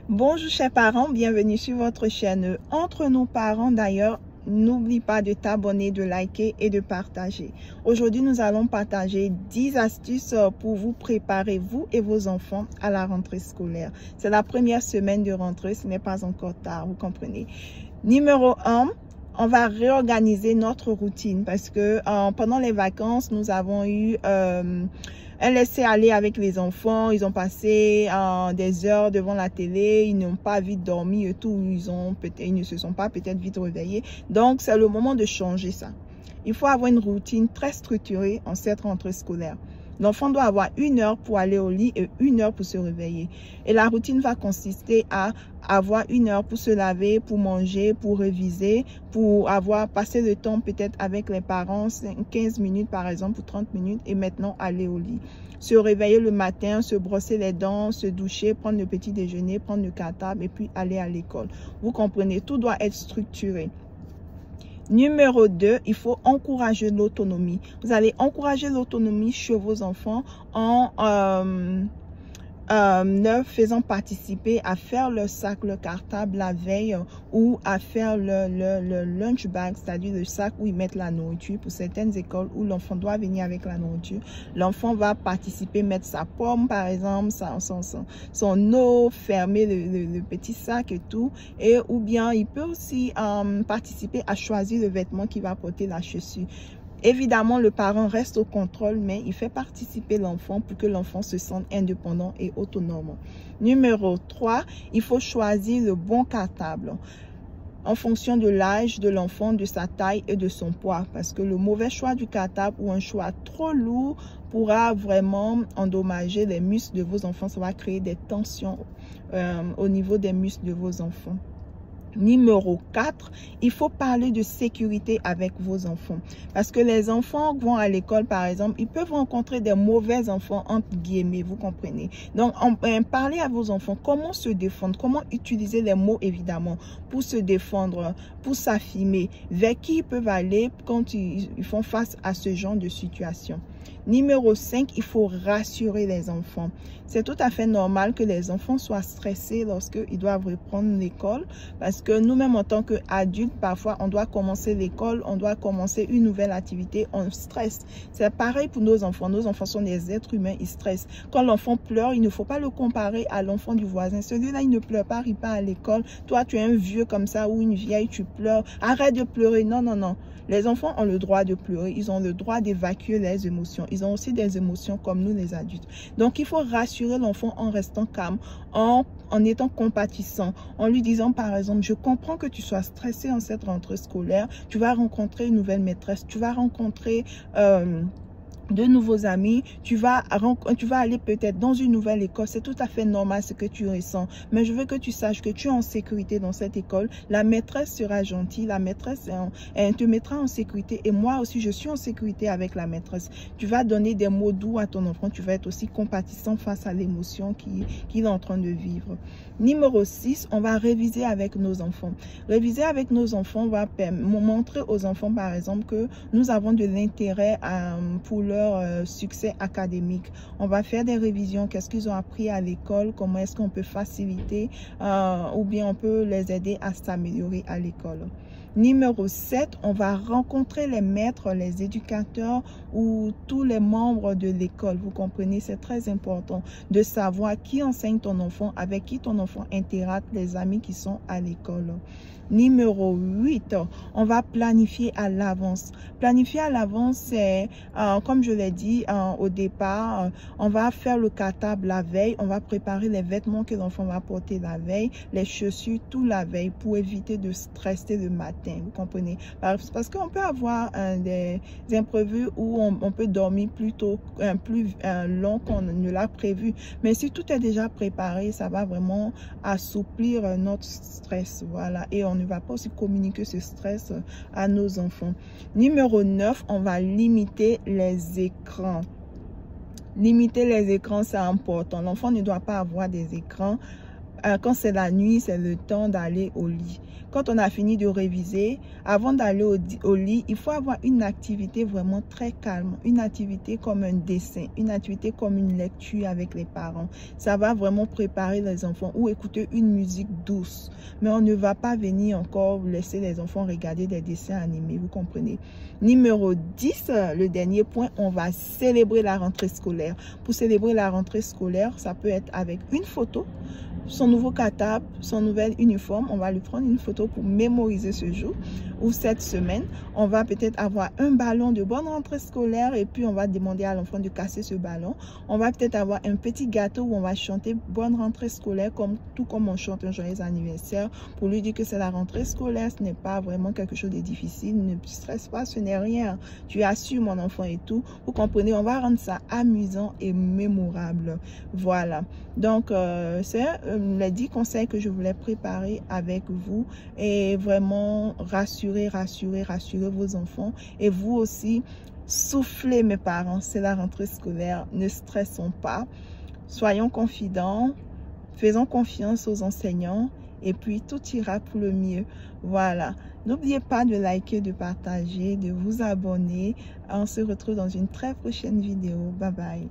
Bonjour chers parents, bienvenue sur votre chaîne Entre nos parents. D'ailleurs, n'oublie pas de t'abonner, de liker et de partager. Aujourd'hui, nous allons partager 10 astuces pour vous préparer, vous et vos enfants, à la rentrée scolaire. C'est la première semaine de rentrée, ce n'est pas encore tard, vous comprenez. Numéro 1, on va réorganiser notre routine parce que pendant les vacances, nous avons eu un laisser-aller avec les enfants. Ils ont passé des heures devant la télé, ils n'ont pas vite dormi et tout, ils ne se sont pas peut-être vite réveillés. Donc, c'est le moment de changer ça. Il faut avoir une routine très structurée en cette rentrée scolaire. L'enfant doit avoir 1 heure pour aller au lit et 1 heure pour se réveiller. Et la routine va consister à avoir 1 heure pour se laver, pour manger, pour réviser, pour avoir passé le temps peut-être avec les parents, 15 minutes par exemple, ou 30 minutes, et maintenant aller au lit. Se réveiller le matin, se brosser les dents, se doucher, prendre le petit déjeuner, prendre le cartable et puis aller à l'école. Vous comprenez, tout doit être structuré. Numéro 2, il faut encourager l'autonomie. Vous allez encourager l'autonomie chez vos enfants en leur faisant participer à faire le sac, le cartable la veille ou à faire le lunch bag, c'est-à-dire le sac où ils mettent la nourriture. Pour certaines écoles où l'enfant doit venir avec la nourriture, l'enfant va participer, mettre sa pomme par exemple, son eau, fermer le petit sac et tout. Et ou bien il peut aussi participer à choisir le vêtement qu'il va porter, la chaussure. Évidemment, le parent reste au contrôle, mais il fait participer l'enfant pour que l'enfant se sente indépendant et autonome. Numéro 3, il faut choisir le bon cartable en fonction de l'âge de l'enfant, de sa taille et de son poids. Parce que le mauvais choix du cartable ou un choix trop lourd pourra vraiment endommager les muscles de vos enfants. Ça va créer des tensions au niveau des muscles de vos enfants. Numéro 4, il faut parler de sécurité avec vos enfants. Parce que les enfants vont à l'école, par exemple, ils peuvent rencontrer des mauvais enfants, entre guillemets, vous comprenez. Donc, parlez à vos enfants comment se défendre, comment utiliser les mots, évidemment, pour se défendre, pour s'affirmer, vers qui ils peuvent aller quand ils font face à ce genre de situation. Numéro 5, il faut rassurer les enfants. C'est tout à fait normal que les enfants soient stressés lorsqu'ils doivent reprendre l'école parce que nous-mêmes en tant qu'adultes, parfois on doit commencer l'école, on doit commencer une nouvelle activité, on stresse. C'est pareil pour nos enfants. Nos enfants sont des êtres humains, ils stressent. Quand l'enfant pleure, il ne faut pas le comparer à l'enfant du voisin. Celui-là, il ne pleure pas, il part à l'école. Toi, tu es un vieux comme ça ou une vieille, tu pleures. Arrête de pleurer. Non, non, non. Les enfants ont le droit de pleurer, ils ont le droit d'évacuer les émotions. Ils ont aussi des émotions comme nous les adultes. Donc, il faut rassurer l'enfant en restant calme, en étant compatissant, en lui disant par exemple, je comprends que tu sois stressé en cette rentrée scolaire, tu vas rencontrer une nouvelle maîtresse, tu vas rencontrer de nouveaux amis, tu vas aller peut-être dans une nouvelle école. C'est tout à fait normal ce que tu ressens, mais je veux que tu saches que tu es en sécurité dans cette école. La maîtresse sera gentille, la maîtresse elle te mettra en sécurité et moi aussi je suis en sécurité avec la maîtresse. Tu vas donner des mots doux à ton enfant, tu vas être aussi compatissant face à l'émotion qu'il est en train de vivre. Numéro 6, on va réviser avec nos enfants. Réviser avec nos enfants va montrer aux enfants par exemple que nous avons de l'intérêt pour leur succès académique. On va faire des révisions, qu'est-ce qu'ils ont appris à l'école, comment est-ce qu'on peut faciliter ou bien on peut les aider à s'améliorer à l'école. Numéro 7, on va rencontrer les maîtres, les éducateurs ou tous les membres de l'école. Vous comprenez, c'est très important de savoir qui enseigne ton enfant, avec qui ton enfant interagit, les amis qui sont à l'école. Numéro 8, on va planifier à l'avance. Planifier à l'avance, c'est, comme je l'ai dit au départ, on va faire le cartable la veille, on va préparer les vêtements que l'enfant va porter la veille, les chaussures, tout la veille pour éviter de stresser le matin, vous comprenez? Parce qu'on peut avoir des imprévus où on peut dormir plus long qu'on ne l'a prévu. Mais si tout est déjà préparé, ça va vraiment assouplir notre stress, voilà, et on ne va pas aussi communiquer ce stress à nos enfants. Numéro 9, on va limiter les écrans. Limiter les écrans, c'est important. L'enfant ne doit pas avoir des écrans Quand c'est la nuit, c'est le temps d'aller au lit. Quand on a fini de réviser, avant d'aller au lit, il faut avoir une activité vraiment très calme. Une activité comme un dessin, une activité comme une lecture avec les parents. Ça va vraiment préparer les enfants ou écouter une musique douce. Mais on ne va pas venir encore laisser les enfants regarder des dessins animés, vous comprenez. Numéro 10, le dernier point, on va célébrer la rentrée scolaire. Pour célébrer la rentrée scolaire, ça peut être avec une photo, son nouveau cartable, son nouvel uniforme. On va lui prendre une photo pour mémoriser ce jour ou cette semaine. On va peut-être avoir un ballon de bonne rentrée scolaire et puis on va demander à l'enfant de casser ce ballon. On va peut-être avoir un petit gâteau où on va chanter bonne rentrée scolaire, tout comme on chante un joyeux anniversaire pour lui dire que c'est la rentrée scolaire. Ce n'est pas vraiment quelque chose de difficile. Ne stresse pas, ce n'est rien. Tu as su mon enfant et tout. Vous comprenez, on va rendre ça amusant et mémorable. Voilà. Donc, c'est les 10 conseils que je voulais préparer avec vous et vraiment rassurer vos enfants. Et vous aussi, soufflez mes parents, c'est la rentrée scolaire, ne stressons pas, soyons confidents, faisons confiance aux enseignants et puis tout ira pour le mieux. Voilà, n'oubliez pas de liker, de partager, de vous abonner. On se retrouve dans une très prochaine vidéo. Bye bye.